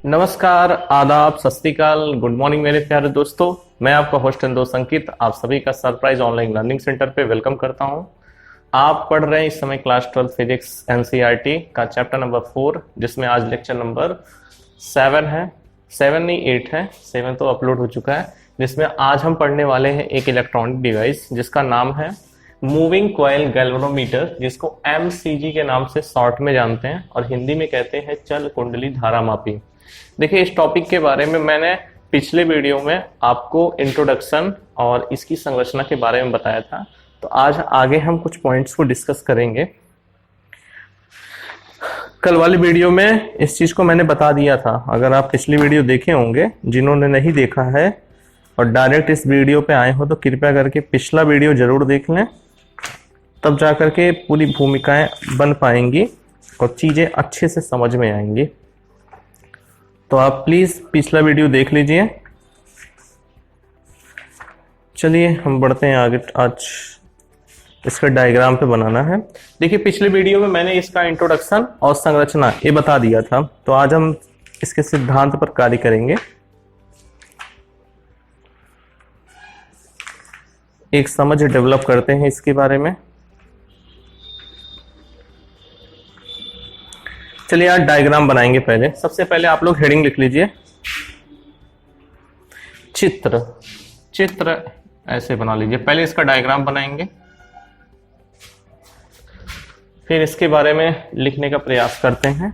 नमस्कार, आदाब, सत श्री अकाल, गुड मॉर्निंग मेरे प्यारे दोस्तों। मैं आपका होस्ट एंड दोस्त अंकित आप सभी का सरप्राइज ऑनलाइन लर्निंग सेंटर पे वेलकम करता हूं। आप पढ़ रहे हैं इस समय क्लास 12 फिजिक्स एनसीईआरटी का चैप्टर नंबर 4, जिसमें आज लेक्चर नंबर 7 है। 7 नहीं 8 है, 7 तो अपलोड हो चुका है। जिसमें आज हम पढ़ने वाले हैं एक इलेक्ट्रॉनिक डिवाइस जिसका नाम है मूविंग कॉइल गैल्वेनोमीटर, जिसको एमसीजी के नाम से शॉर्ट में जानते हैं और हिंदी में कहते हैं चल कुंडली धारामापी। देखिए, इस टॉपिक के बारे में मैंने पिछले वीडियो में आपको इंट्रोडक्शन और इसकी संरचना के बारे में बताया था, तो आज आगे हम कुछ पॉइंट्स को डिस्कस करेंगे। कल वाली वीडियो में इस चीज को मैंने बता दिया था। अगर आप पिछली वीडियो देखे होंगे, जिन्होंने नहीं देखा है और डायरेक्ट इस वीडियो पे आए हो तो कृपया करके पिछला वीडियो जरूर देख लें, तब जाकर के पूरी भूमिकाएं बन पाएंगी और चीजें अच्छे से समझ में आएंगी। तो आप प्लीज पिछला वीडियो देख लीजिए। चलिए हम बढ़ते हैं आगे। आज इसका डायग्राम पे बनाना है। देखिए, पिछले वीडियो में मैंने इसका इंट्रोडक्शन और संरचना ये बता दिया था, तो आज हम इसके सिद्धांत पर कार्य करेंगे। एक समझ डेवलप करते हैं इसके बारे में। चलिए आज डायग्राम बनाएंगे। पहले सबसे पहले आप लोग हेडिंग लिख लीजिए, चित्र। चित्र ऐसे बना लीजिए। पहले इसका डायग्राम बनाएंगे, फिर इसके बारे में लिखने का प्रयास करते हैं।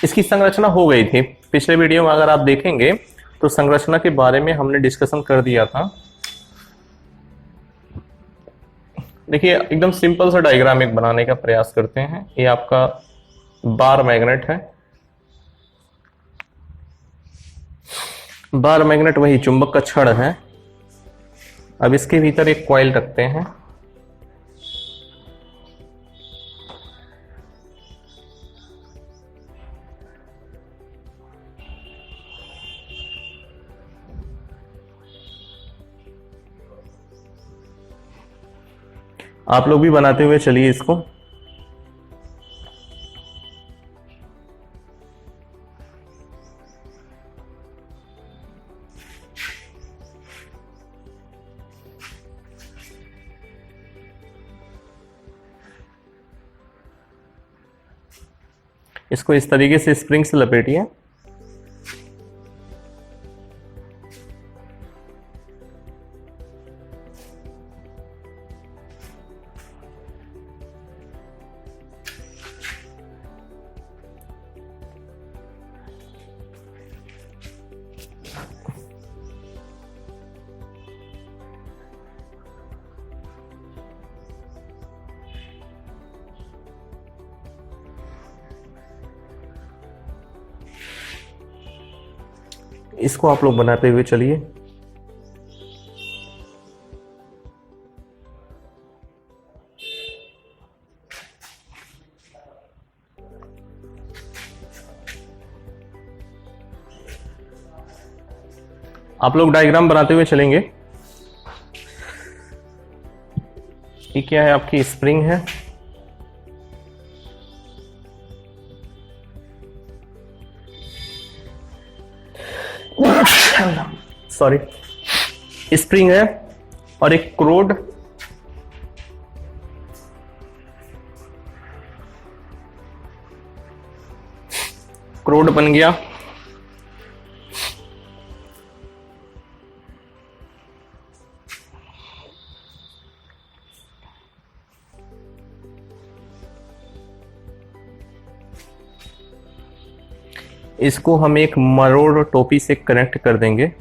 इसकी संरचना हो गई थी पिछले वीडियो में, अगर आप देखेंगे तो संरचना के बारे में हमने डिस्कशन कर दिया था। देखिए, एकदम सिंपल सा डायग्राम एक बनाने का प्रयास करते हैं। ये आपका बार मैग्नेट है। बार मैग्नेट वही चुंबक का छड़ है। अब इसके भीतर एक कॉइल रखते हैं। आप लोग भी बनाते हुए चलिए इसको। इसको इस तरीके से स्प्रिंग से लपेटिए। इसको आप लोग बनाते हुए चलिए। आप लोग डायग्राम बनाते हुए चलेंगे। ये क्या है? आपकी स्प्रिंग है। सॉरी, स्प्रिंग है और एक क्रोड। क्रोड बन गया। इसको हम एक मरोड़ टोपी से कनेक्ट कर देंगे।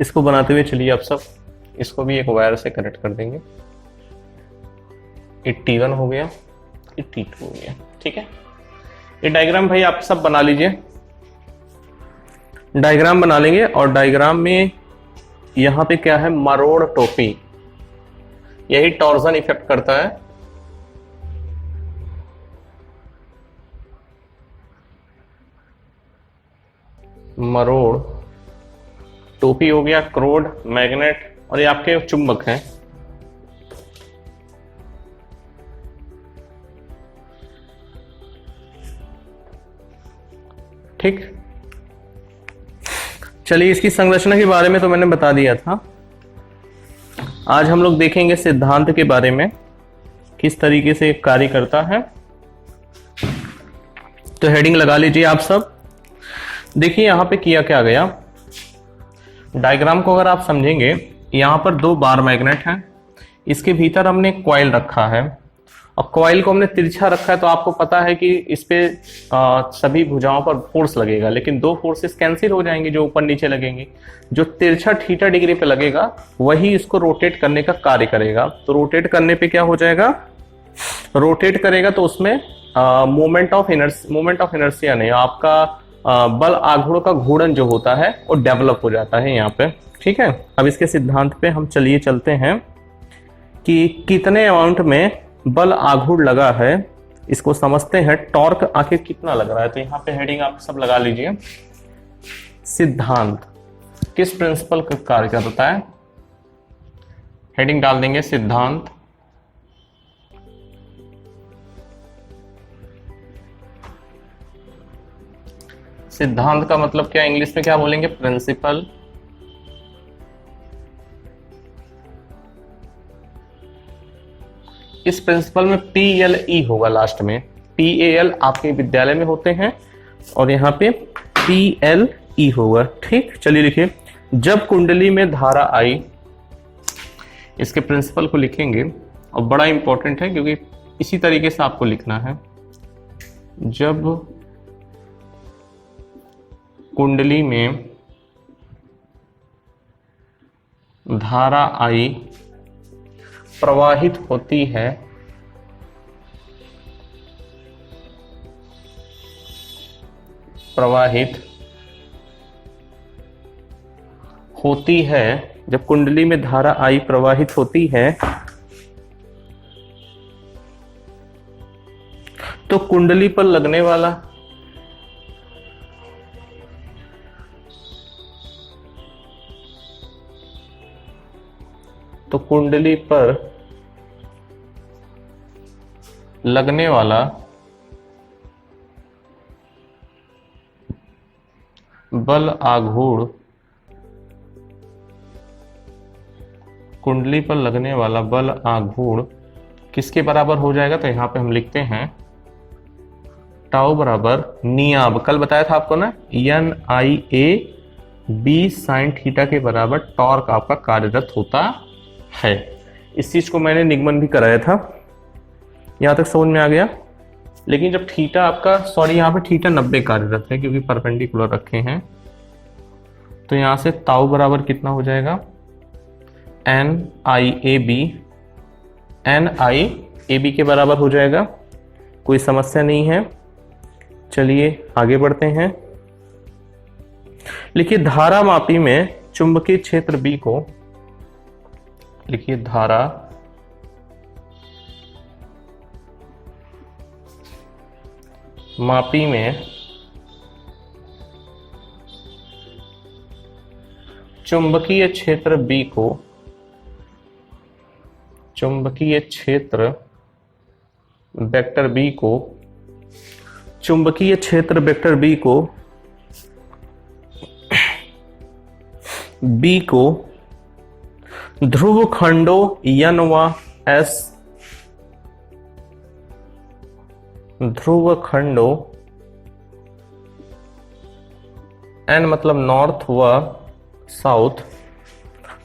इसको बनाते हुए चलिए आप सब, इसको भी एक वायर से कनेक्ट कर देंगे। 81 हो गया, 82 हो गया, ठीक है। ये डायग्राम भाई आप सब बना लीजिए, डायग्राम बना लेंगे। और डायग्राम में यहां पे क्या है, मरोड़ टोपी, यही टॉर्जन इफेक्ट करता है। मरोड़ टोपी हो गया, क्रोड, मैग्नेट, और ये आपके चुंबक हैं। ठीक, चलिए इसकी संरचना के बारे में तो मैंने बता दिया था। आज हम लोग देखेंगे सिद्धांत के बारे में, किस तरीके से कार्य करता है। तो हेडिंग लगा लीजिए आप सब। देखिए यहां पे किया क्या गया, डायग्राम को अगर आप समझेंगे, यहां पर 2 बार मैग्नेट हैं, इसके भीतर हमने कॉइल रखा है, और कॉइल को हमने तिरछा रखा है। तो आपको पता है कि इस पे सभी भुजाओं पर फोर्स लगेगा, लेकिन 2 फोर्सेस कैंसिल हो जाएंगे जो ऊपर नीचे लगेंगे। जो तिरछा थीटा डिग्री पे लगेगा वही इसको रोटेट करने का कार्य करेगा। तो रोटेट करने पे क्या हो जाएगा, रोटेट करेगा तो उसमें मोमेंट ऑफ इनर्शिया नहीं, आपका बल आघूर्ण का घूर्णन जो होता है वो डेवलप हो जाता है यहाँ पे। ठीक है, अब इसके सिद्धांत पे हम चलिए चलते हैं कि कितने अमाउंट में बल आघूर्ण लगा है, इसको समझते हैं। टॉर्क आखिर कितना लग रहा है, तो यहाँ पे हेडिंग आप सब लगा लीजिए। सिद्धांत किस प्रिंसिपल का कार्य करता है, हेडिंग डाल देंगे सिद्धांत। सिद्धांत का मतलब क्या, इंग्लिश में क्या बोलेंगे, प्रिंसिपल। इस प्रिंसिपल में PLE होगा लास्ट में, PAL आपके विद्यालय में होते हैं, और यहां पे PLE होगा। ठीक, चलिए लिखिए। जब कुंडली में धारा आई, इसके प्रिंसिपल को लिखेंगे, और बड़ा इंपॉर्टेंट है क्योंकि इसी तरीके से आपको लिखना है। जब कुंडली में धारा आई प्रवाहित होती है, प्रवाहित होती है, जब कुंडली में धारा आई प्रवाहित होती है, तो कुंडली पर लगने वाला तो कुंडली पर लगने वाला बल आघूर्ण, कुंडली पर लगने वाला बल आघूर्ण किसके बराबर हो जाएगा, तो यहां पे हम लिखते हैं टाउ बराबर नियाब, कल बताया था आपको ना, NIAB साइन थीटा के बराबर टॉर्क आपका कार्यरत होता है। इस चीज को मैंने निगमन भी कराया था, यहां तक समझ में आ गया। लेकिन जब थीटा आपका, सॉरी यहाँ पे थीटा 90 कार्यरत है क्योंकि परपेंडिकुलर रखे हैं, तो यहां से ताऊ बराबर कितना हो जाएगा, NIAB के बराबर हो जाएगा। कोई समस्या नहीं है, चलिए आगे बढ़ते हैं। लिखिए धारा मापी में चुंबकीय क्षेत्र B को, लिखिए धारा मापी में चुंबकीय क्षेत्र B को, चुंबकीय क्षेत्र वेक्टर B को, चुंबकीय क्षेत्र वेक्टर B को, B को ध्रुव खंडों N व S, ध्रुव खंडों N मतलब नॉर्थ व साउथ,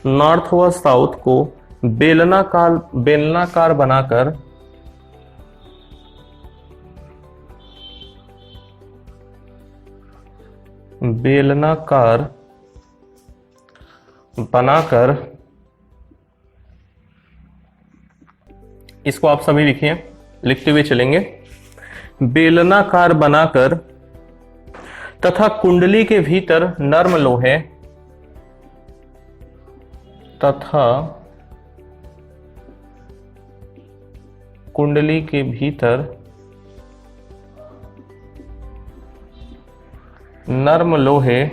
नॉर्थ व साउथ को बेलनाकार बनाकर बनाकर, इसको आप सभी लिखिए, लिखते हुए चलेंगे। बेलनाकार बनाकर तथा कुंडली के भीतर नर्म लोहे तथा कुंडली के भीतर नर्म लोहे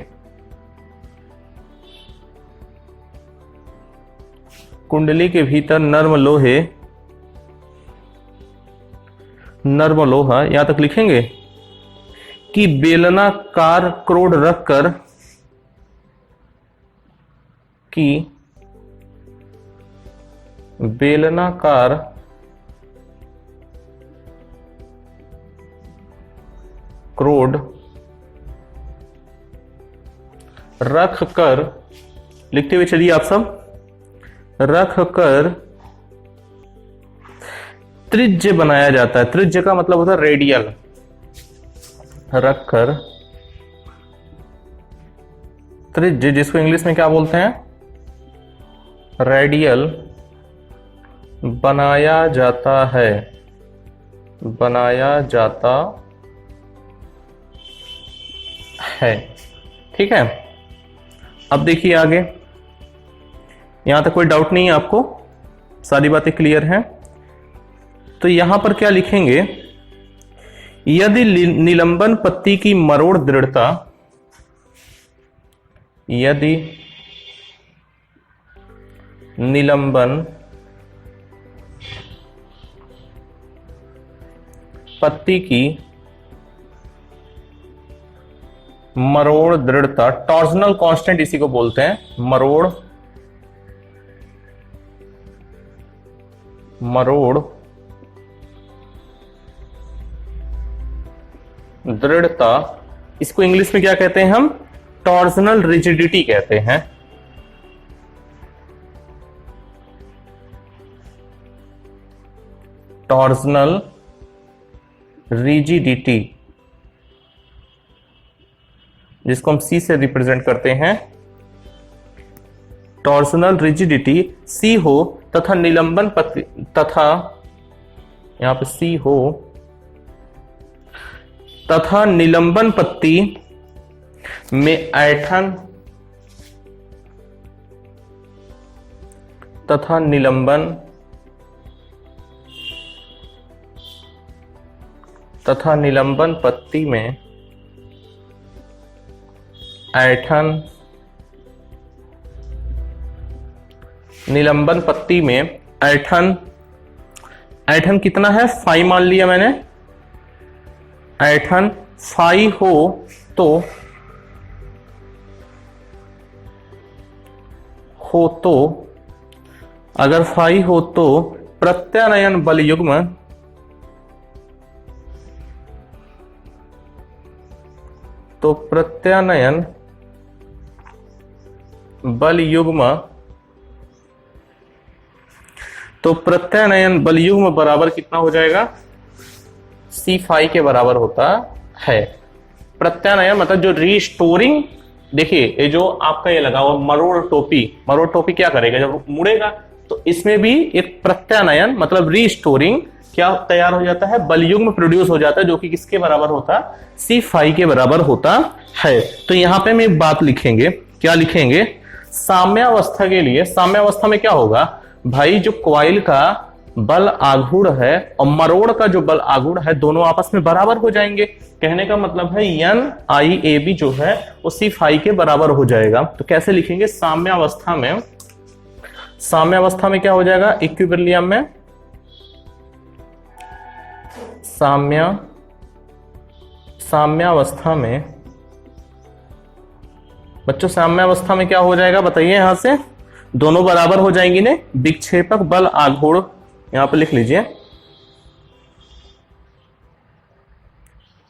कुंडली के भीतर नर्म लोहे नर्म लोहा, यहां तक लिखेंगे कि बेलनाकार क्रोड रखकर कि बेलनाकार क्रोड रख कर, लिखते हुए चलिए आप सब, रख कर त्रिज्य बनाया जाता है। त्रिज्य का मतलब होता है रेडियल। रखकर त्रिज्य, जिसको इंग्लिश में क्या बोलते हैं, रेडियल, बनाया जाता है, बनाया जाता है। ठीक है, अब देखिए आगे, यहां तक कोई डाउट नहीं है आपको, सारी बातें क्लियर हैं। तो यहां पर क्या लिखेंगे, यदि निलंबन पत्ती की मरोड़ दृढ़ता, यदि निलंबन पत्ती की मरोड़ दृढ़ता, टॉर्जनल कांस्टेंट इसी को बोलते हैं, मरोड़ दृढ़ता, इसको इंग्लिश में क्या कहते हैं हम, टॉर्जनल रिजिडिटी कहते हैं। टॉर्जनल रिजिडिटी, जिसको हम सी से रिप्रेजेंट करते हैं। टॉर्जनल रिजिडिटी सी हो तथा निलंबन पत्ती, तथा यहां पे सी हो तथा निलंबन पत्ती में ऐंठन तथा निलंबन पत्ती में ऐंठन, निलंबन पत्ती में ऐंठन, ऐंठन कितना है, फाई मान लिया मैंने, ऐंठन फाई हो तो अगर फाई हो तो प्रत्यानयन बल युग्म, तो प्रत्यानयन बल युग्म, तो प्रत्यानयन बल युग्म बराबर कितना हो जाएगा, सी फाई के बराबर होता है। प्रत्यानयन मतलब जो रीस्टोरिंग, देखिए ये जो आपका ये लगा हुआ मरोड़ टोपी क्या करेगा, जब मुड़ेगा तो इसमें भी एक प्रत्यानयन मतलब रीस्टोरिंग क्या तैयार हो जाता है, बलयुग्म प्रोड्यूस हो जाता है, जो कि किसके बराबर होता है, सी फाई के बराबर होता है। तो यहां पे हम एक बात लिखेंगे, क्या लिखेंगे, साम्यावस्था के लिए, साम्यावस्था में क्या होगा भाई, जो कॉइल का बल आघूर्ण है और मरोड़ का जो बल आघूर्ण है, दोनों आपस में बराबर हो जाएंगे। कहने का मतलब है एन आई ए बी जो है वो सी फाई के बराबर हो जाएगा। तो कैसे लिखेंगे, साम्यावस्था में क्या हो जाएगा, इक्विलिब्रियम में, साम्यावस्था में बच्चों, साम्यावस्था में क्या हो जाएगा बताइए, यहां से दोनों बराबर हो जाएंगी ने, विक्षेपक बल आघूर्ण, यहां पर लिख लीजिए,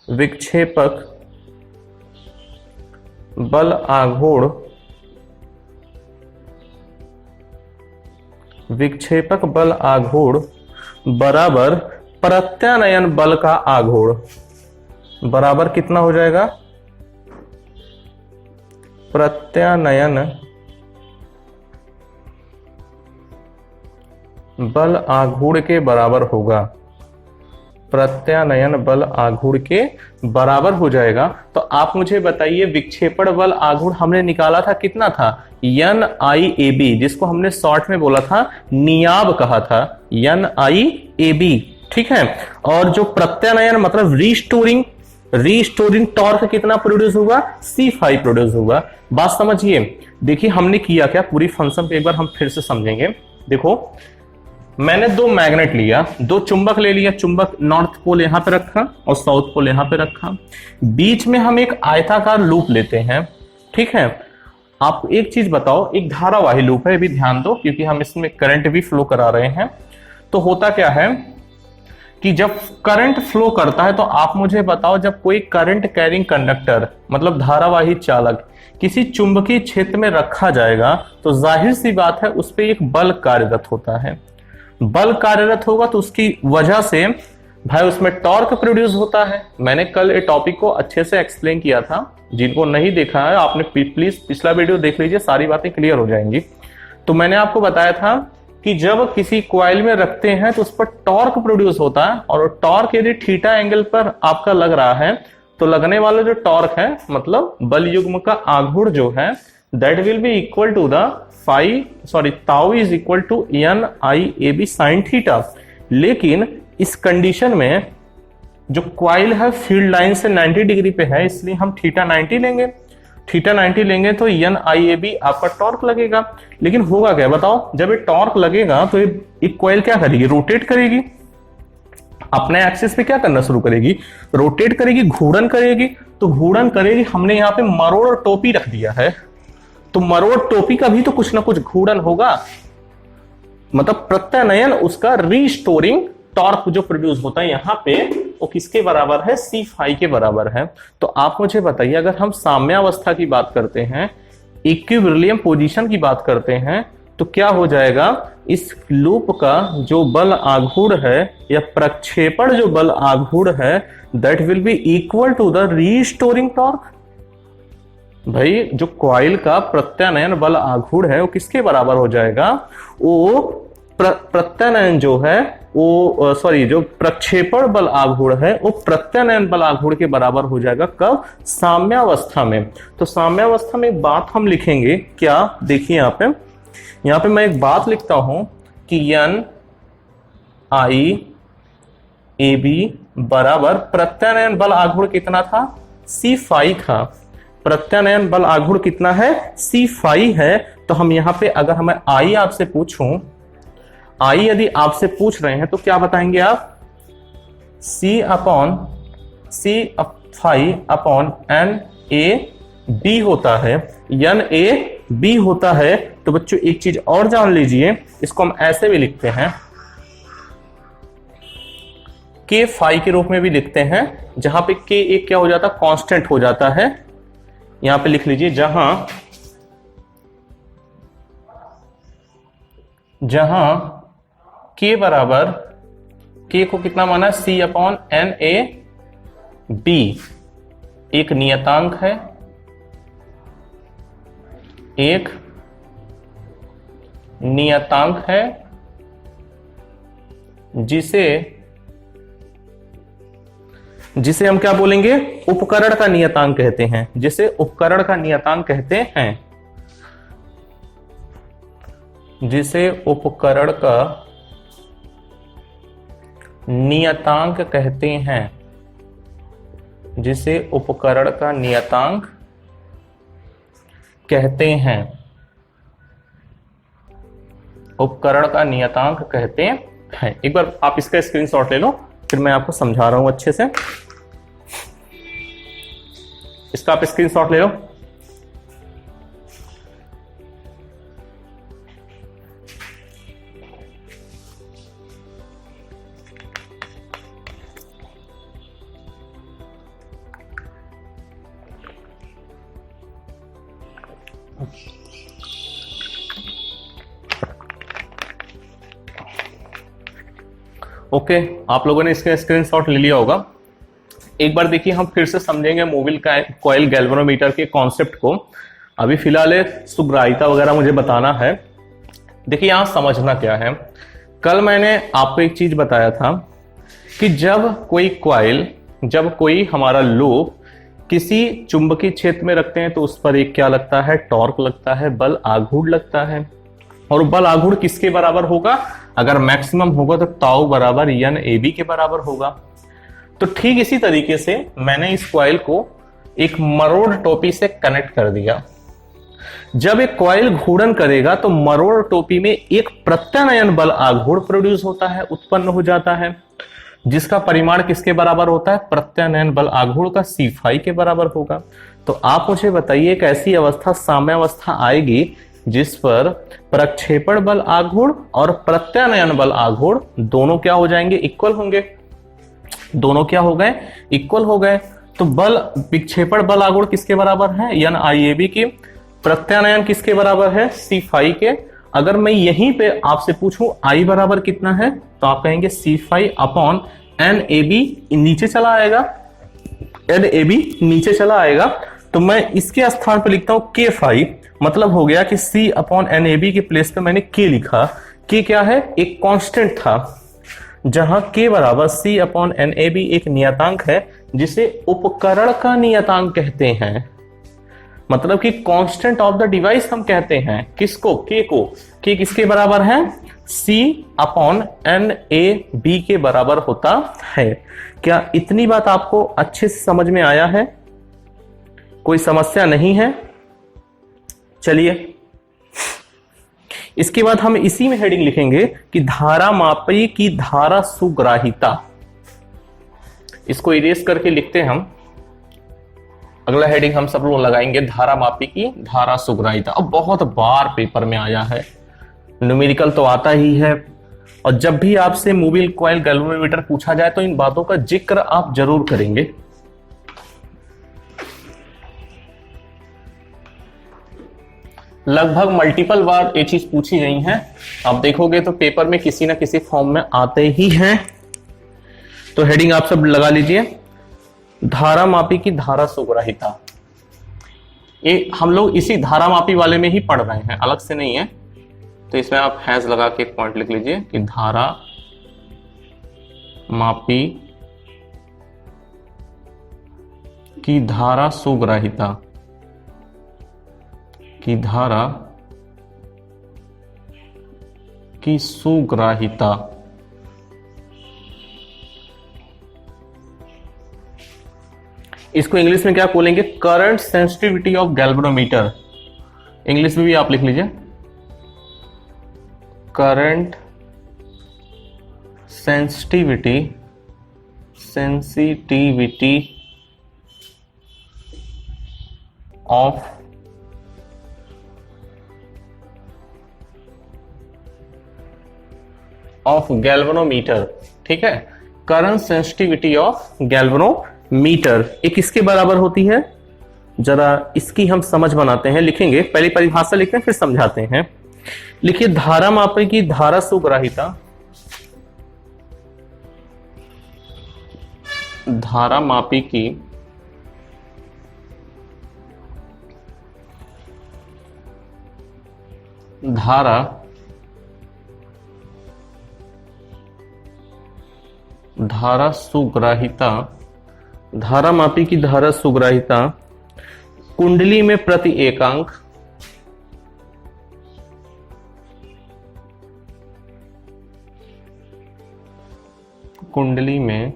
विक्षेपक बल आघूर्ण, विक्षेपक बल आघूर्ण बराबर प्रत्यानयन बल का आघूर्ण, बराबर कितना हो जाएगा, प्रत्यानयन बल आघूर्ण के बराबर होगा, प्रत्यानयन बल आघूर्ण के बराबर हो जाएगा। तो आप मुझे बताइए विक्षेपण बल आघूर्ण हमने निकाला था कितना था, NIAB, जिसको हमने शॉर्ट में बोला था नियाब कहा था, NIAB, ठीक है। और जो प्रत्यानयन मतलब रीस्टोरिंग टॉर्क कितना प्रोड्यूस होगा, C5 प्रोड्यूस होगा। बात समझिए। देखिए हमने किया क्या, पूरी फंक्शन पे एक बार हम फिर से समझेंगे। देखो मैंने दो मैग्नेट लिया, दो चुंबक ले लिया, चुंबक नॉर्थ पोल यहां पे रखा और साउथ पोल यहां पे रखा, बीच में हम एक आयताकार लूप लेते हैं, ठीक है। आप एक चीज बताओ, एक धारावाही लूप है, भी ध्यान दो क्योंकि हम इसमें करंट भी फ्लो करा रहे हैं। तो होता क्या है कि जब करंट फ्लो करता है, तो आप मुझे बताओ जब कोई करंट कैरिंग कंडक्टर मतलब धारावाही चालक किसी चुंबकीय क्षेत्र में रखा जाएगा, तो जाहिर सी बात है उस पर एक बल कार्यरत होता है। बल कार्यरत होगा तो उसकी वजह से भाई उसमें टॉर्क प्रोड्यूस होता है। मैंने कल ये टॉपिक को अच्छे से एक्सप्लेन किया था, जिनको नहीं देखा है आपने प्लीज पिछला वीडियो देख लीजिए, सारी बातें क्लियर हो जाएंगी। तो मैंने आपको बताया था कि जब किसी कॉइल में रखते हैं तो उस पर टॉर्क प्रोड्यूस होता है, और टॉर्क यदि थीटा एंगल पर आपका लग रहा है तो लगने वाला जो टॉर्क है मतलब बल युग्म का आघूर्ण जो है that will be equal to the tau is equal to NIAB sine theta. लेकिन इस कंडीशन में जो कॉइल है फील्ड लाइन से 90 डिग्री पे है, इसलिए हम थीटा 90 लेंगे। थीटा 90 लेंगे तो NIAB आपका टॉर्क लगेगा। लेकिन होगा क्या बताओ, जब ये टॉर्क लगेगा तो ये कॉइल क्या करेगी, रोटेट करेगी, अपने एक्सिस पे क्या करना शुरू करेगी, रोटेट करेगी, घूर्णन करेगी। तो घूर्णन करेगी, हमने यहाँ पे मरोड़ टोपी रख दिया है, तो मरोड़ टोपी का भी तो कुछ ना कुछ घूर्णन होगा, मतलब प्रत्यानयन उसका रीस्टोरिंग टॉर्क जो प्रोड्यूस होता है यहाँ पे वो किसके बराबर है, C5 के बराबर है। तो आप मुझे बताइए अगर हम साम्यावस्था की बात करते हैं, इक्विलिब्रियम पोजीशन की बात करते हैं, तो क्या हो जाएगा, इस लूप का जो बल आघूर्ण है या प्रक्षेपण जो बल आघूर्ण है that will be equal to the restoring torque. भाई जो कॉइल का प्रत्यानयन बल आघूर्ण है वो किसके बराबर हो जाएगा, वो प्रत्यानयन जो है वो जो प्रक्षेपण बल आघूर्ण है वो प्रत्यानयन बल आघूर्ण के बराबर हो जाएगा। कब, साम्यावस्था में। तो साम्यावस्था में एक बात हम लिखेंगे क्या, देखिए यहाँ पे मैं एक बात लिखता हूं कि NIAB बराबर प्रत्यानयन बल आघूर्ण कितना था, C5 था। प्रत्यानयन बल आघूर्ण कितना है, C5 है। तो हम यहाँ पे अगर हमें I आपसे पूछूं, I यदि आपसे पूछ रहे हैं तो क्या बताएंगे आप, C/5 अपॉन NAB होता है, NAB होता है। तो बच्चों एक चीज और जान लीजिए, इसको हम ऐसे भी लिखते हैं, K5 के रूप में भी लिखते हैं, जहां पे K एक क्या हो जाता है, कांस्टेंट हो जाता है। यहां पे लिख लीजिए जहां K बराबर, K को कितना माना है, C/NAB, एक नियतांक है, एक नियतांक है जिसे हम क्या बोलेंगे, उपकरण का नियतांक कहते हैं, जिसे उपकरण का नियतांक कहते हैं, जिसे उपकरण का नियतांक कहते हैं, जिसे उपकरण का नियतांक कहते हैं, उपकरण का नियतांक कहते हैं। एक बार आप इसका स्क्रीनशॉट ले लो, फिर मैं आपको समझा रहा हूं अच्छे से। इसका आप स्क्रीनशॉट ले लो। ओके, आप लोगों ने इसका स्क्रीनशॉट ले लिया होगा। एक बार देखिए हम फिर से समझेंगे मोबिल का कॉइल गैल्वेनोमीटर के कॉन्सेप्ट को। अभी फिलहाल सुग्राहिता वगैरह मुझे बताना है। देखिए यहां समझना क्या है, कल मैंने आपको एक चीज बताया था कि जब कोई हमारा लूप किसी चुंबकीय क्षेत्र में रखते हैं तो उस पर एक क्या लगता है, टॉर्क लगता है, बल आघूर्ण लगता है। और बल आघूर्ण किसके बराबर होगा? अगर मैक्सिमम होगा तो ताऊ बराबर एन ए बी के बराबर होगा। तो ठीक इसी तरीके से मैंने इस कॉइल को एक मरोड़ टोपी से कनेक्ट कर दिया। जब एक कॉइल घूर्णन करेगा तो मरोड़ टोपी में एक प्रत्यानयन बल आघूर्ण प्रोड्यूस होता है, उत्पन्न हो जाता है, जिसका परिमाण किसके बराबर होता है? प्रत्यानयन बल आघूर्ण का C फाई के बराबर होगा। तो आप मुझे बताइए एक ऐसी अवस्था साम्यावस्था आएगी जिस पर प्रक्षेपण बल आघूर्ण और प्रत्यानयन बल आघूर्ण दोनों क्या हो जाएंगे? इक्वल होंगे। दोनों क्या हो गए? इक्वल हो गए। तो बल विक्षेपण बल आघूर्ण किसके बराबर है? यानी IAB की। प्रत्यानयन किसके बराबर है? C फाई के। अगर मैं यहीं पे आपसे पूछूं I बराबर कितना है तो आप कहेंगे C फाई अपॉन NAB नीचे चला आएगा, NAB नीचे चला आएगा। तो मैं इसके स्थान पर लिखता हूं K फाई, मतलब हो गया कि C अपॉन NAB के प्लेस पे मैंने K लिखा। K क्या है? एक कांस्टेंट था, जहां K बराबर C अपॉन NAB एक नियतांक है जिसे उपकरण का नियतांक कहते हैं। मतलब कि कांस्टेंट ऑफ द डिवाइस हम कहते हैं किसको? K को। K किसके बराबर है? C अपॉन NAB के बराबर होता है। क्या इतनी बात आपको अच्छे से समझ में आया है? कोई समस्या नहीं है? चलिए इसके बाद हम इसी में हेडिंग लिखेंगे कि धारा मापी की धारा सुग्राहिता। इसको इरेज करके लिखते हैं हम। अगला हेडिंग हम सब लोग लगाएंगे धारा मापी की धारा सुग्राहिता। अब बहुत बार पेपर में आया है, न्यूमेरिकल तो आता ही है, और जब भी आपसे मोबिल कॉइल गैल्वेनोमीटर पूछा जाए तो इन बातों का जिक्र आप जरूर करेंगे। लगभग मल्टीपल बार ये चीज पूछी गई है। आप देखोगे तो पेपर में किसी ना किसी फॉर्म में आते ही हैं। तो हेडिंग आप सब लगा लीजिए, धारा मापी की धारा सुग्राहिता। ये हम लोग इसी धारा मापी वाले में ही पढ़ रहे हैं, अलग से नहीं है। तो इसमें आप हैज लगा के एक पॉइंट लिख लीजिए कि धारा मापी की धारा सुग्राहिता, की धारा की सुग्राहिता। इसको इंग्लिश में क्या बोलेंगे? Current sensitivity of galvanometer. English में भी आप लिख लीजिए, करंट सेंसिटिविटी ऑफ गैल्वेनोमीटर। ठीक है, करंट सेंसिटिविटी ऑफ गैल्वेनोमीटर एक किसके बराबर होती है? जरा इसकी हम समझ बनाते हैं, लिखेंगे। पहले परिभाषा लिखते हैं फिर समझाते हैं। लिखिए, धारा मापी की धारा सुग्राहिता, धारा मापी की धारा सुग्राहिता, धारा मापी की धारा सुग्राहिता कुंडली में प्रति एकांक, कुंडली में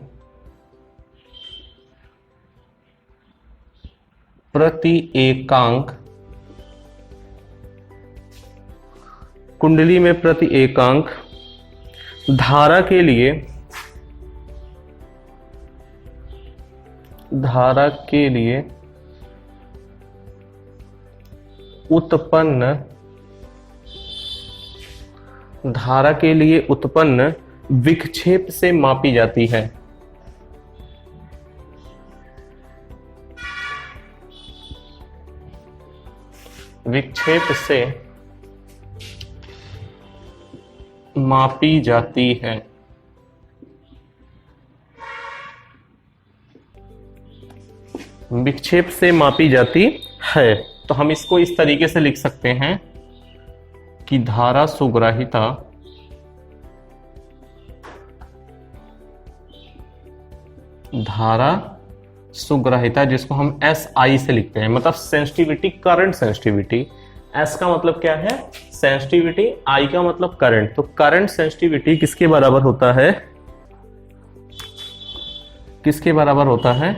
प्रति एकांक, कुंडली में प्रति एकांक धारा के लिए, धारा के लिए उत्पन्न, धारा के लिए उत्पन्न विक्षेप से मापी जाती है। विक्षेप से मापी जाती है। विक्षेप से मापी जाती है। तो हम इसको इस तरीके से लिख सकते हैं कि धारा सुग्राहिता, धारा सुग्राहिता, जिसको हम SI से लिखते हैं, मतलब सेंसिटिविटी, करंट सेंसिटिविटी। S का मतलब क्या है? सेंसिटिविटी। I का मतलब करंट। तो करंट सेंसिटिविटी किसके बराबर होता है? किसके बराबर होता है?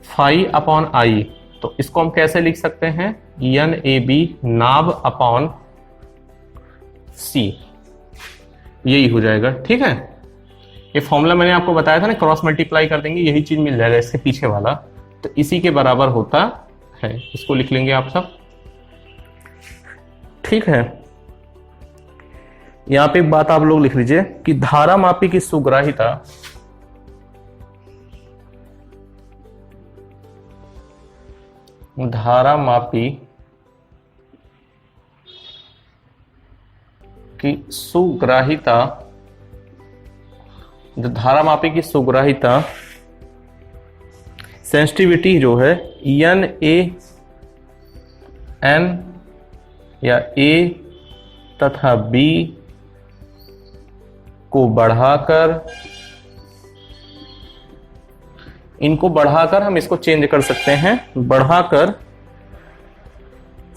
Phi upon I। तो इसको हम कैसे लिख सकते हैं? NAB नाब अपॉन C, यही हो जाएगा। ठीक है, ये फॉर्मूला मैंने आपको बताया था ना, क्रॉस मल्टीप्लाई कर देंगे, यही चीज मिल जाएगा इसके पीछे वाला, तो इसी के बराबर होता है। इसको लिख लेंगे आप सब। ठीक है, यहां पे एक बात आप लोग लिख लीजिए कि धारा मापी की सुग्राहिता धारा मापी की सुग्राहिता, जो धारा मापी की सुग्राहिता सेंसिटिविटी जो है NaN या A तथा B को बढ़ाकर, इनको बढ़ाकर हम इसको चेंज कर सकते हैं, बढ़ाकर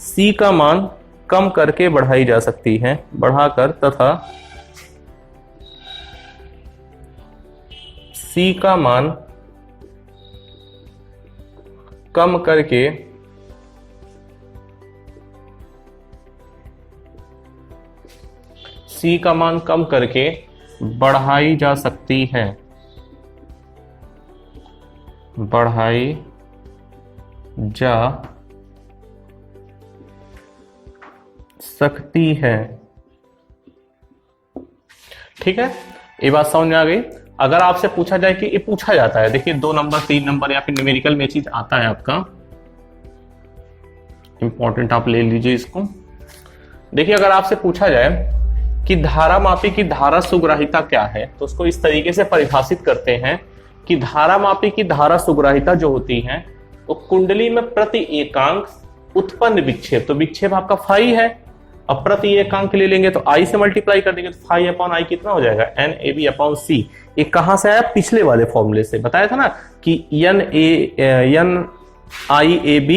C का मान कम करके बढ़ाई जा सकती है, बढ़ाकर तथा C का मान कम करके C का मान कम करके बढ़ाई जा सकती है, बढ़ाई जा सकती है। ठीक है, ये बात समझ में आ गई। अगर आपसे पूछा जाए कि ये पूछा जाता है, देखिए 2 नंबर 3 नंबर या फिर न्यूमेरिकल में चीज आता है आपका, इंपॉर्टेंट आप ले लीजिए इसको। देखिए अगर आपसे पूछा जाए कि धारा मापी की धारा सुग्राहिता क्या है, तो उसको इस तरीके से परिभाषित करते हैं कि धारा मापी की धारा सुग्राहिता जो होती है, तो कुंडली में प्रति एकांक उत्पन्न विक्षेप, तो विक्षेप आपका फाई है, अब प्रति एकांक के लिए लेंगे तो I से मल्टीप्लाई कर देंगे, तो फाई अपॉन I कितना हो जाएगा? NAB upon C। ये कहां से आया? पिछले वाले फॉर्मूले से बताया था ना कि NIAB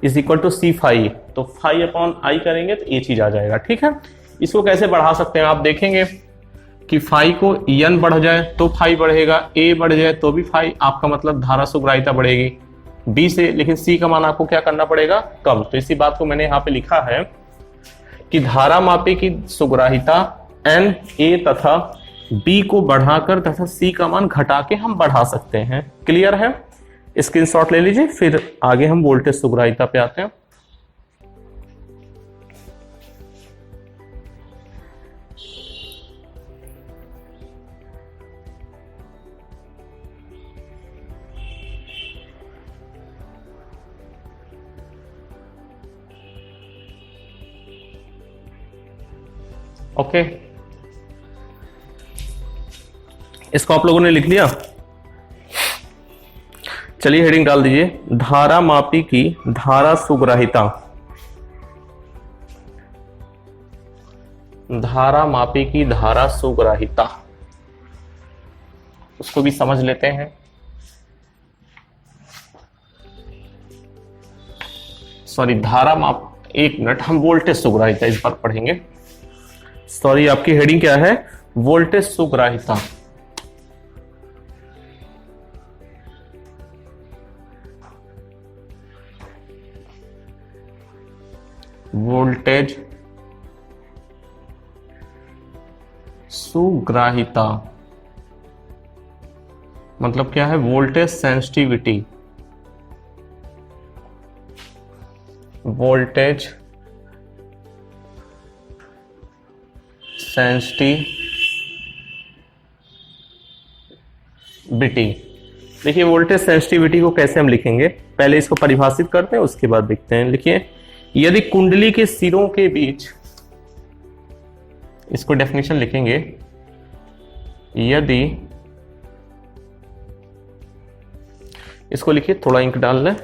is equal to C phi, तो फाई अपॉन I करेंगे तो ये चीज आ जाएगा। ठीक है, इसको कैसे बढ़ा सकते हैं आप देखेंगे कि फाई को N बढ़ जाए तो फाई बढ़ेगा, A बढ़ जाए तो भी फाई, आपका मतलब धारा सुग्राहिता बढ़ेगी B से, लेकिन C का मान आपको क्या करना पड़ेगा? कम। तो इसी बात को मैंने यहाँ पे लिखा है कि धारा मापी की सुग्राहिता NA तथा B को बढ़ाकर तथा C का मान घटा के हम बढ़ा सकते हैं। क्लियर है? स्क्रीनशॉट ले लीजिए, फिर आगे हम वोल्टेज सुग्राहिता पे आते हैं। ओके, इसको आप लोगों ने लिख लिया? चलिए हेडिंग डाल दीजिए, धारा मापी की धारा सुग्राहिता। धारा मापी की धारा सुग्राहिता, उसको भी समझ लेते हैं। सॉरी, धारा माप, एक मिनट, हम वोल्टेज सुग्राहिता इस बार पढ़ेंगे। सॉरी, आपकी हेडिंग क्या है? वोल्टेज सुग्राहिता। वोल्टेज सुग्राहिता मतलब क्या है? Voltage sensitivity, voltage sensitivity. देखिए वोल्टेज सेंसिटिविटी को कैसे हम लिखेंगे, पहले इसको परिभाषित करते हैं, उसके बाद देखते हैं। लिखिए, यदि कुंडली के सिरों के बीच, इसको डेफिनेशन लिखेंगे, यदि, इसको लिखिए, थोड़ा इंक डाल लें।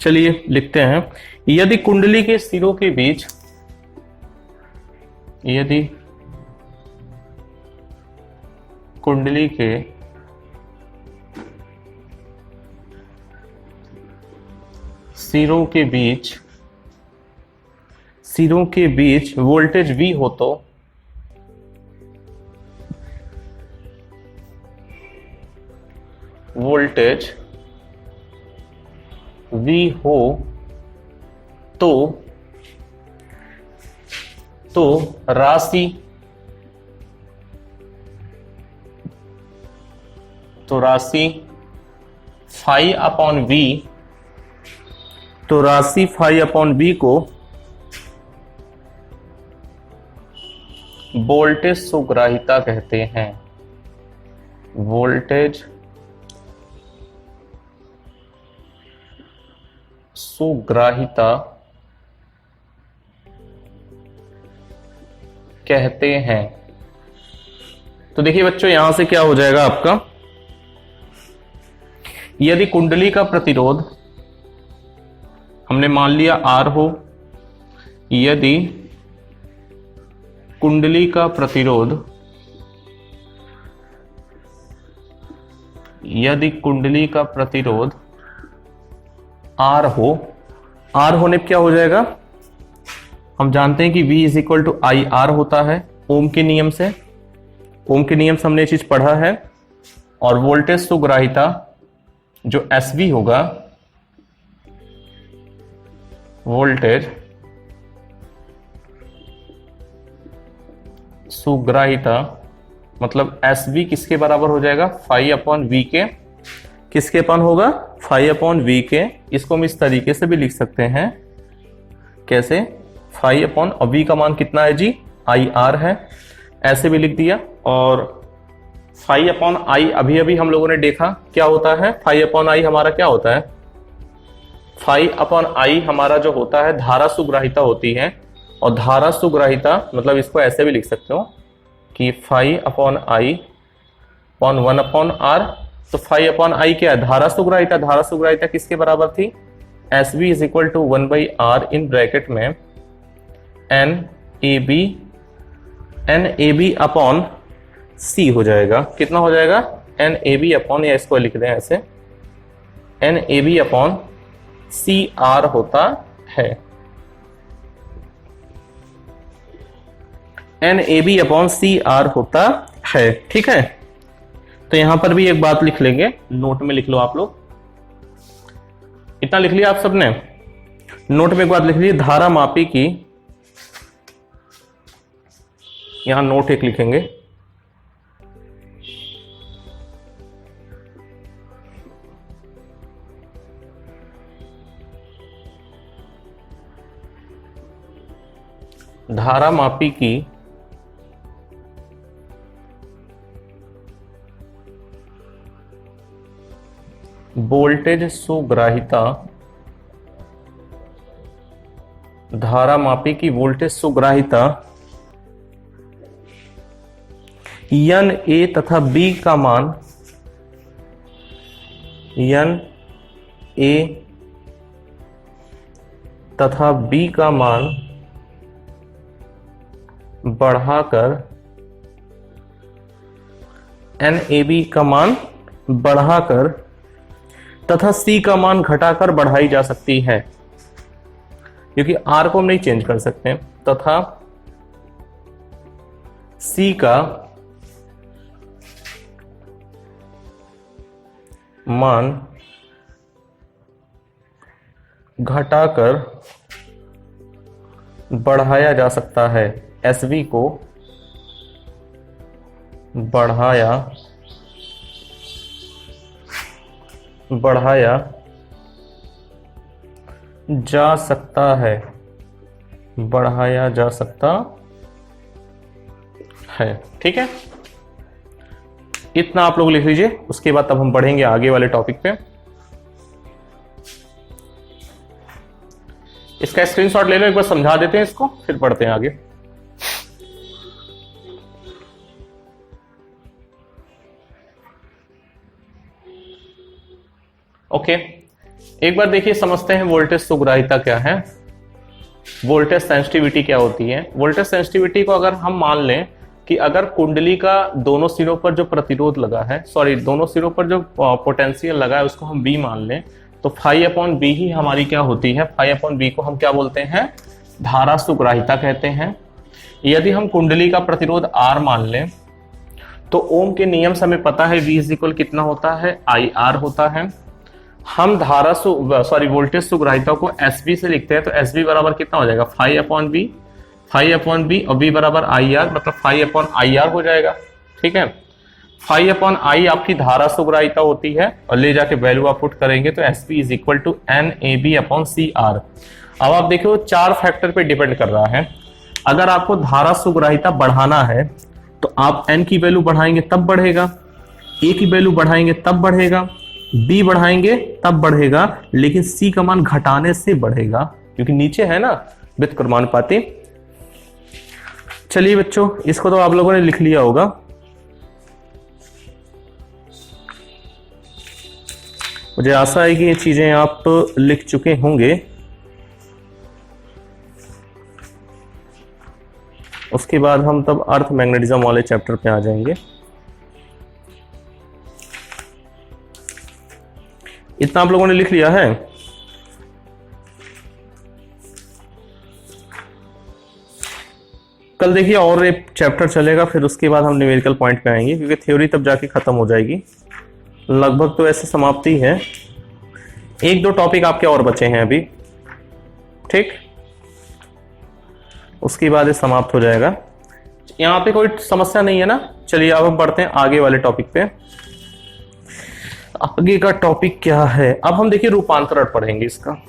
चलिए लिखते हैं, यदि कुंडली के सिरों के बीच, यदि कुंडली के सिरों के बीच वोल्टेज V हो तो वोल्टेज V हो तो राशि फाई अपॉन V, तो राशि फाई अपॉन V को वोल्टेज सुग्राहिता कहते हैं। वोल्टेज सुग्राहिता कहते हैं। तो देखिए बच्चों, यहां से क्या हो जाएगा आपका, यदि कुंडली का प्रतिरोध हमने मान लिया R हो, यदि कुंडली का प्रतिरोध R हो, R होने पर क्या हो जाएगा, हम जानते हैं कि V is equal to I R होता है ओम के नियम से। ओम के नियम से हमने ये चीज पढ़ा है। और वोल्टेज सुग्राहिता जो SV होगा, वोल्टेज सुग्राहिता मतलब SV किसके बराबर हो जाएगा, फाई अपॉन V के। किसके अपन होगा, फाई अपॉन V के। इसको हम इस तरीके से भी लिख सकते हैं, कैसे, फाई अपॉन, और V का मान कितना है जी, आई आर है, ऐसे भी लिख दिया। और फाई अपॉन आई अभी अभी हम लोगों ने देखा क्या होता है, फाई अपॉन आई हमारा क्या होता है, फाई अपॉन आई हमारा जो होता है धारा सुग्राहिता होती है। और धारा सुग्राहिता मतलब इसको ऐसे भी लिख सकते हो कि phi upon I upon 1 upon R. तो फाई अपॉन आई क्या है, धारा सुग्राहिता। धारा सुग्राहिता किसके बराबर थी, S B is equal to 1/r in bracket में N A B upon C हो जाएगा। कितना हो जाएगा, एन ए बी अपॉन, या इसको लिख दें ऐसे, N A B upon C R होता है। N A B upon C R होता है, ठीक है। तो यहां पर भी एक बात लिख लेंगे, नोट में लिख लो आप लोग। इतना लिख लिया आप सबने, नोट में एक बात लिख लीजिए, धारा मापी की, यहां नोट एक लिखेंगे, धारा मापी की वोल्टेज सुग्राहिता, धारा मापी की वोल्टेज सुग्राहिता एन ए तथा बी का मान, एन ए तथा बी का मान बढ़ाकर, एन ए बी का मान बढ़ाकर तथा सी का मान घटाकर बढ़ाई जा सकती है, क्योंकि आर को हम नहीं चेंज कर सकते। तथा सी का मान घटाकर बढ़ाया जा सकता है। एसवी को बढ़ाया जा सकता है, बढ़ाया जा सकता है, ठीक है। इतना आप लोग लिख लीजिए। उसके बाद तब हम बढ़ेंगे आगे वाले टॉपिक पे। इसका स्क्रीनशॉट ले लो, एक बार समझा देते हैं इसको, फिर पढ़ते हैं आगे। ओके, एक बार देखिए, समझते हैं वोल्टेज सुग्राहिता क्या है, वोल्टेज सेंसिटिविटी क्या होती है। वोल्टेज सेंसिटिविटी को अगर हम मान लें कि अगर कुंडली का दोनों सिरों पर जो प्रतिरोध लगा है, दोनों सिरों पर जो पोटेंशियल लगा है उसको हम V मान लें, तो फाई अपॉन बी ही हमारी क्या होती है, फाई अपॉन बी को हम क्या बोलते हैं, धारा सुग्राहिता कहते हैं। यदि हम कुंडली का प्रतिरोध R मान लें तो ओम के नियम से हमें पता है V इज इक्वल कितना होता है, IR होता है। हम धारा वोल्टेज सुग्राहिता को SB से लिखते हैं, तो SB बराबर कितना हो जाएगा, phi upon B, phi upon B और B बराबर IR, मतलब फाई अपॉन IR हो जाएगा। ठीक है, फाई अपॉन आई आपकी धारा सुग्राहिता होती है और ले जाके वैल्यू आप पुट करेंगे तो SB is equal to NAB upon CR। अब आप देखो 4 फैक्टर पे डिपेंड कर रहा है। अगर आपको धारा सुग्राहिता बढ़ाना है तो आप N की वैल्यू बढ़ाएंगे तब बढ़ेगा, A की वैल्यू बढ़ाएंगे तब बढ़ेगा, B बढ़ाएंगे तब बढ़ेगा, लेकिन C का मान घटाने से बढ़ेगा क्योंकि नीचे है ना व्युत्क्रमानुपाती। चलिए बच्चों, इसको तो आप लोगों ने लिख लिया होगा। मुझे आशा है कि ये चीजें आप लिख चुके होंगे। उसके बाद हम तब अर्थ मैग्नेटिज्म वाले चैप्टर पे आ जाएंगे। इतना आप लोगों ने लिख लिया है? कल देखिए और एक चैप्टर चलेगा, फिर उसके बाद हम न्यूमेरिकल पॉइंट पे आएंगे क्योंकि थ्योरी तब जाके खत्म हो जाएगी। लगभग तो ऐसे समाप्ति है, 1-2 टॉपिक आपके और बचे हैं अभी। ठीक, उसके बाद ये समाप्त हो जाएगा। यहाँ पे कोई समस्या नहीं है ना? चलिए अब हम बढ़ते हैं आगे वाले टॉपिक पे। आगे का टॉपिक क्या है, अब हम देखिए रूपांतरण पढ़ेंगे इसका।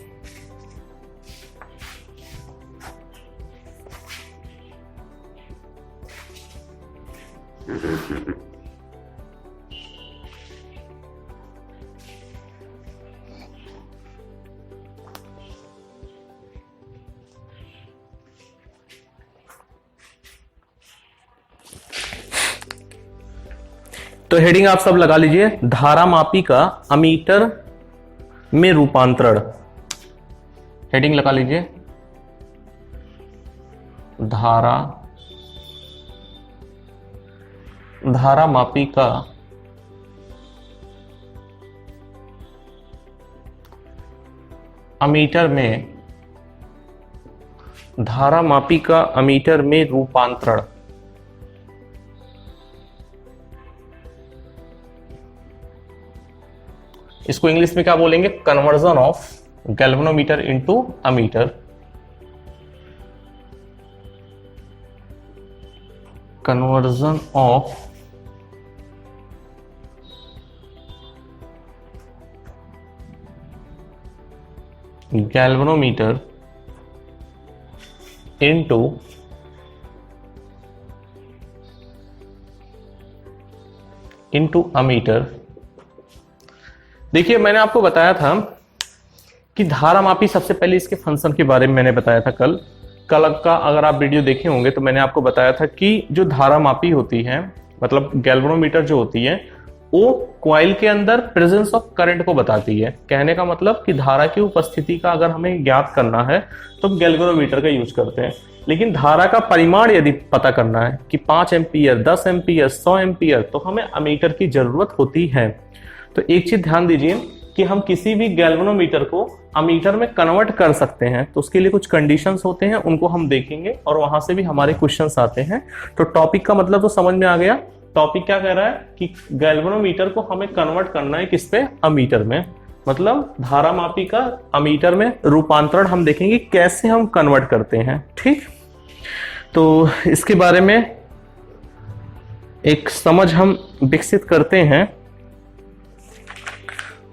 तो हेडिंग आप सब लगा लीजिए, धारामापी का अमीटर में रूपांतरण। हेडिंग लगा लीजिए, धारामापी का अमीटर में, धारामापी का अमीटर में रूपांतरण। इसको इंग्लिश में क्या बोलेंगे, conversion of galvanometer into ammeter. Conversion of galvanometer into ammeter. देखिए मैंने आपको बताया था कि धारामापी, सबसे पहले इसके फंक्शन के बारे में मैंने बताया था कल का अगर आप वीडियो देखे होंगे तो मैंने आपको बताया था कि जो धारामापी होती है, मतलब गैल्वेनोमीटर जो होती है, वो कॉइल के अंदर प्रेजेंस ऑफ करंट को बताती है। कहने का मतलब कि धारा की उपस्थिति का अगर हमें ज्ञात करना है तो गैल्वेनोमीटर का यूज करते हैं। लेकिन धारा का परिमाण यदि पता करना है कि 5 एम्पीयर, 10 एम्पीयर, 100 एम्पीयर, तो हमें अमीटर की जरूरत होती है। तो एक चीज ध्यान दीजिए कि हम किसी भी गैल्वेनोमीटर को अमीटर में कन्वर्ट कर सकते हैं, तो उसके लिए कुछ कंडीशंस होते हैं, उनको हम देखेंगे और वहां से भी हमारे क्वेश्चंस आते हैं। तो टॉपिक का मतलब तो समझ में आ गया। टॉपिक क्या कह रहा है कि गैल्वेनोमीटर को हमें कन्वर्ट करना है किस पे, अमीटर में। मतलब धारामापी का अमीटर में रूपांतरण हम देखेंगे कैसे हम कन्वर्ट करते हैं। ठीक, तो इसके बारे में एक समझ हम विकसित करते हैं,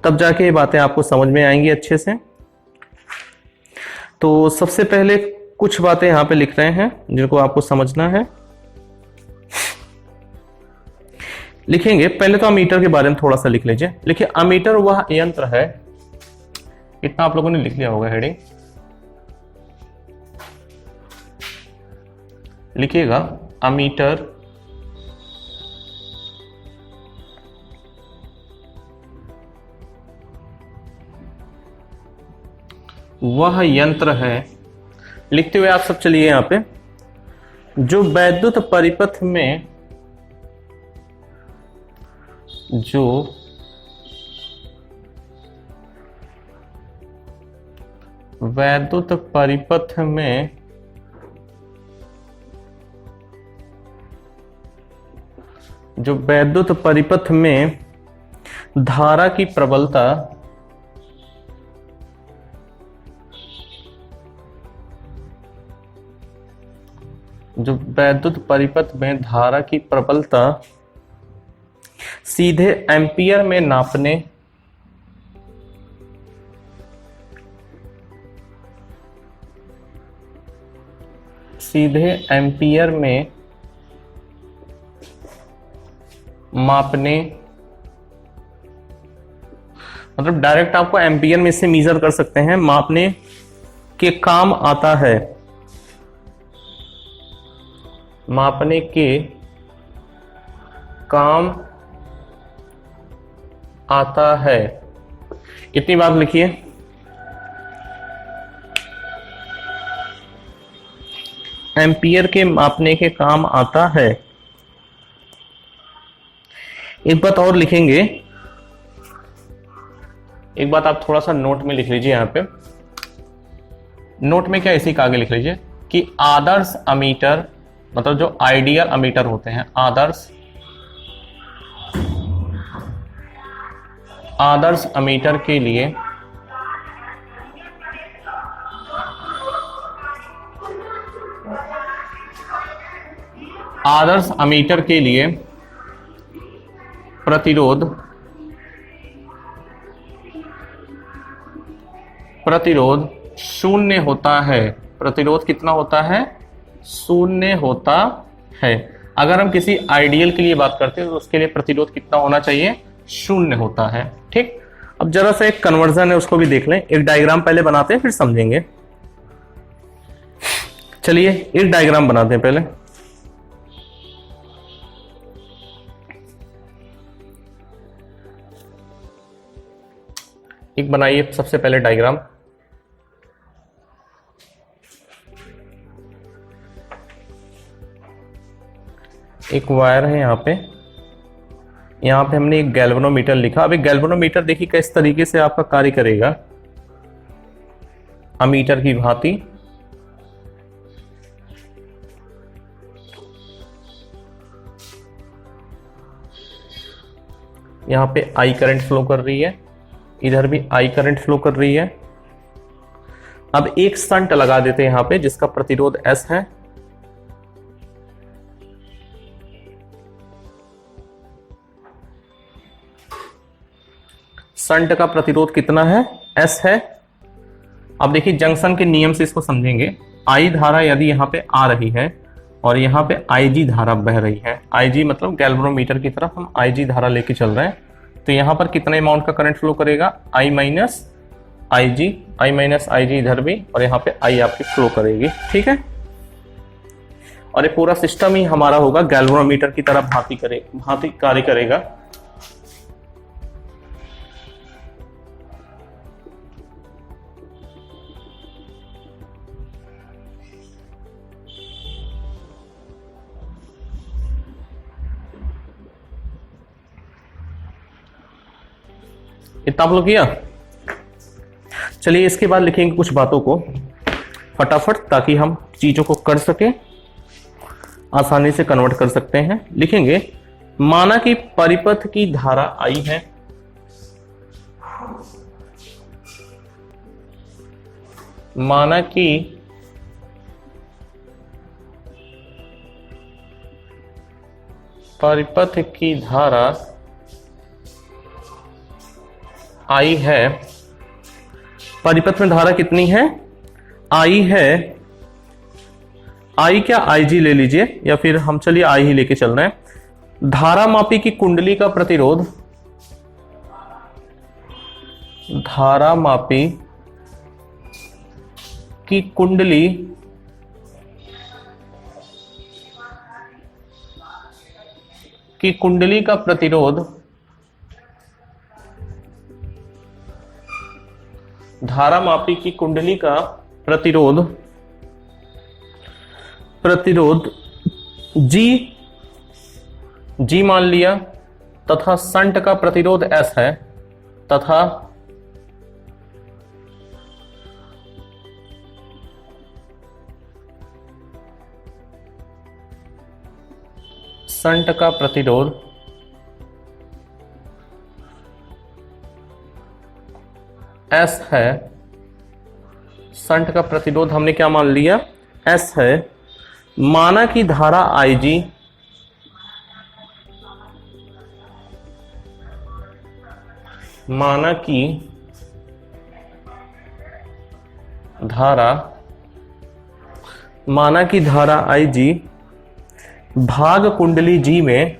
तब जाके ये बातें आपको समझ में आएंगी अच्छे से। तो सबसे पहले कुछ बातें यहां पे लिख रहे हैं जिनको आपको समझना है, लिखेंगे। पहले तो अमीटर के बारे में थोड़ा सा लिख लीजिए। लिखिए, अमीटर वह यंत्र है, इतना आप लोगों ने लिख लिया होगा हेडिंग। लिखिएगा, अमीटर वह यंत्र है, लिखते हुए आप सब चलिए यहां पे, जो वैद्युत परिपथ में वैद्युत परिपथ में जो वैद्युत परिपथ में धारा की प्रबलता जो वैद्युत परिपथ में धारा की प्रबलता सीधे एम्पियर में नापने मापने मतलब डायरेक्ट आपको एम्पियर में से मीजर कर सकते हैं, मापने के काम आता है, मापने के काम आता है। इतनी बात लिखिए। एम्पियर के मापने के काम आता है। एक बात और लिखेंगे, एक बात आप थोड़ा सा नोट में लिख लीजिए। यहां पे नोट में क्या इसी का आगे लिख लीजिए कि आदर्श अमीटर मतलब जो आइडियल अमीटर होते हैं, आदर्श अमीटर के लिए प्रतिरोध शून्य होता है। प्रतिरोध कितना होता है? शून्य होता है। अगर हम किसी आइडियल के लिए बात करते हैं तो उसके लिए प्रतिरोध कितना होना चाहिए? शून्य होता है। ठीक, अब जरा सा एक कन्वर्जन है उसको भी देख लें। एक डायग्राम पहले बनाते हैं फिर समझेंगे। चलिए एक डायग्राम बनाते हैं पहले। एक बनाइए सबसे पहले डायग्राम। एक वायर है यहां पे हमने एक गैल्वेनोमीटर लिखा। अब एक गैल्वेनोमीटर देखिए किस तरीके से आपका कार्य करेगा, अमीटर की भांति। यहां पे आई करंट फ्लो कर रही है, इधर भी आई करंट फ्लो कर रही है। अब एक शंट लगा देते हैं यहां पे जिसका प्रतिरोध S है। शंट का प्रतिरोध कितना है? S है। अब देखिए जंक्शन के नियम से इसको समझेंगे। I धारा यदि यहां पे आ रही है और यहां पे IG धारा बह रही है, IG मतलब गैल्वेनोमीटर की तरफ हम IG धारा लेके चल रहे हैं, तो यहां पर कितने अमाउंट का करंट फ्लो करेगा? I माइनस IG इधर भी, और यहां पे I आपकी फ्लो करेगी। ठीक है, और ये पूरा सिस्टम ही हमारा होगा गैल्वेनोमीटर की तरह भांति कार्य करेगा। इतना आप लोग किया। चलिए इसके बाद लिखेंगे कुछ बातों को फटाफट ताकि हम चीजों को कर सके, आसानी से कन्वर्ट कर सकते हैं। लिखेंगे माना कि परिपथ की धारा आई है, माना कि परिपथ की धारा आई है। परिपथ में धारा कितनी है? आई है। आई क्या? IG ले लीजिए, या फिर हम चलिए आई ही लेके चल रहे हैं। धारा मापी की कुंडली का प्रतिरोध, धारा मापी की कुंडली का प्रतिरोध, धारा मापी की कुंडली का प्रतिरोध G मान लिया, तथा शंट का प्रतिरोध S है, तथा शंट का प्रतिरोध S है, शंट का प्रतिरोध हमने क्या मान लिया, S है। माना कि धारा IG माना कि धारा IG भाग कुंडली G में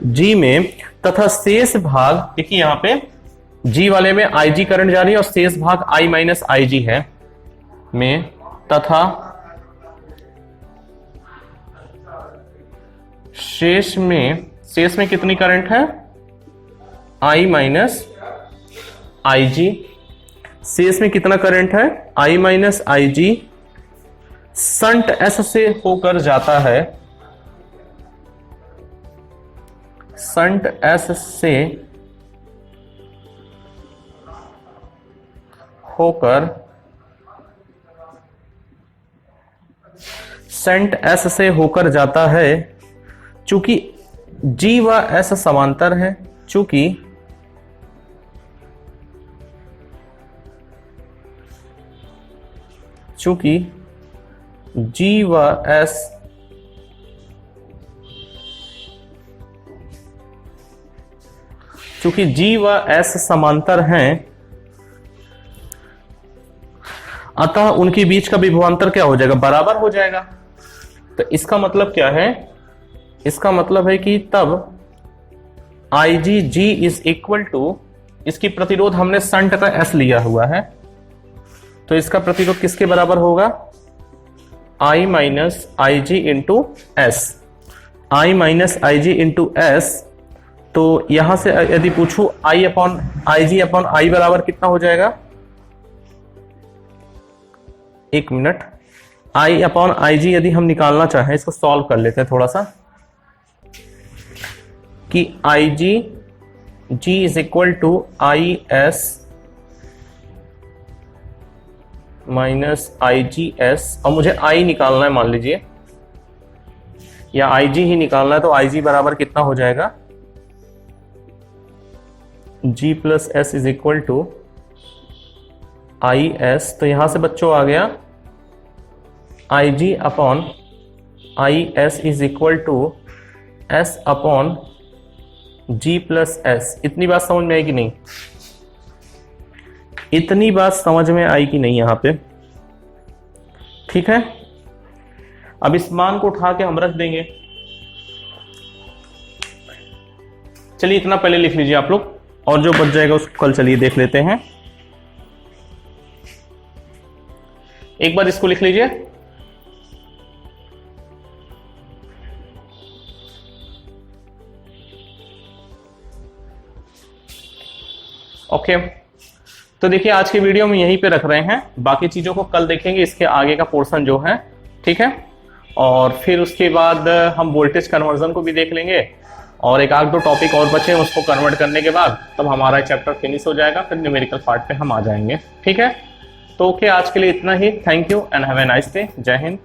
G में तथा शेष भाग, देखिए यहां पे G वाले में IG करंट जा रही है और शेष भाग I माइनस IG है में, तथा शेष में कितनी करंट है, I माइनस IG। शेष में कितना करंट है, I minus IG। Shunt S से होकर जाता है, शंट S से होकर जाता है। चूंकि G व S समांतर है, चूंकि G व S समांतर हैं, अतः उनके बीच का विभवांतर क्या हो जाएगा, बराबर हो जाएगा। तो इसका मतलब क्या है, इसका मतलब है कि तब IG इज इक्वल टू, इसकी प्रतिरोध हमने शंट का S लिया हुआ है, तो इसका प्रतिरोध किसके बराबर होगा, I minus IG into S. I minus IG into S. तो यहां से यदि पूछूं I upon IG upon I बराबर कितना हो जाएगा, एक मिनट, I अपॉन IG यदि हम निकालना चाहें, इसको सॉल्व कर लेते हैं थोड़ा सा, कि G is equal to IS minus IGS, और मुझे I निकालना है मान लीजिए, या IG ही निकालना है, तो IG बराबर कितना हो जाएगा, G plus S is equal to IS। तो यहां से बच्चों आ गया IG upon IS is equal to S upon G plus S। इतनी बात समझ में आई कि नहीं, इतनी बात समझ में आई कि नहीं यहां पे, ठीक है। अब इस मान को उठा के हम रख देंगे, चलिए इतना पहले लिख लीजिए आप लोग, और जो बच जाएगा उसको कल चलिए देख लेते हैं। एक बार इसको लिख लीजिए, ओके। तो देखिए आज की वीडियो में यहीं पे रख रहे हैं, बाकी चीजों को कल देखेंगे, इसके आगे का पोर्शन जो है, ठीक है। और फिर उसके बाद हम वोल्टेज कन्वर्जन को भी देख लेंगे, और एक आध दो टॉपिक और बचे हैं, उसको कन्वर्ट करने के बाद तब हमारा चैप्टर फिनिश हो जाएगा, फिर न्यूमेरिकल पार्ट पे हम आ जाएंगे, ठीक है। तो ओके, आज के लिए इतना ही। Thank you and have a nice day. जय हिंद।